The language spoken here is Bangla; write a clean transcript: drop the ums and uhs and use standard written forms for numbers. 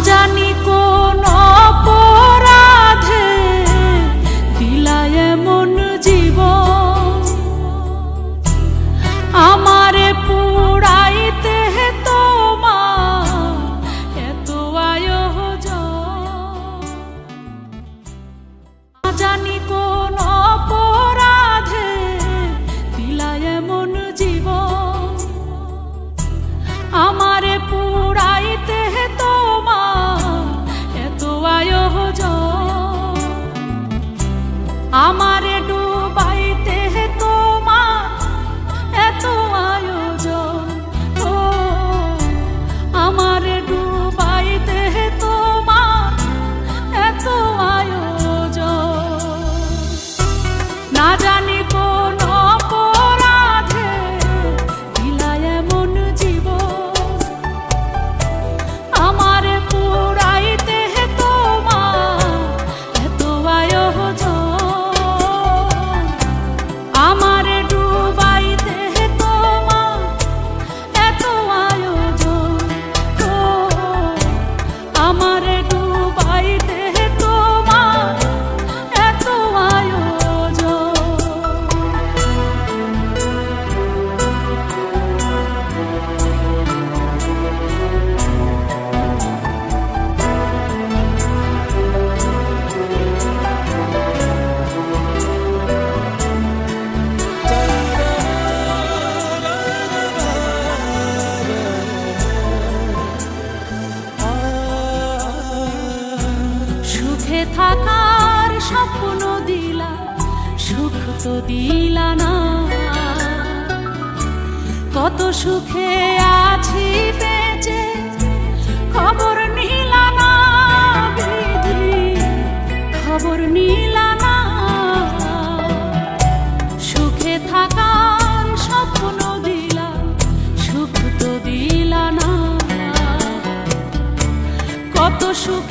জানি কোন অপরাধে দিলা এমন জীবন, আমারে পুড়াইতে তোমার এত আয়োজন। জানি কোন অপরাধে দিলা এমন জীবন, আমারে পুড়াইতে তোমার এত আয়োজন। আমারে ডুবাইতে তোমার এত আয়োজন, ও আমারে ডুবাইতে তোমার এত আয়োজন। না জানি কোন অপরাধে দিলা এমন জীবন, আমারে পুড়াইতে তোমার এত আয়োজন। আমারে ডুবাইতে তোমার এত আয়োজন, ও আমারে ডুবাইতে তোমার এত আয়োজন। সুখে থাকার স্বপ্ন দিলা, সুখ তো দিলা না। কত সুখে আছি বেঁচে, খবর নিলা না বিধি, খবর নিলা না। সুখে থাকার স্বপ্ন দিলা, সুখ তো দিলা না। কত সুখ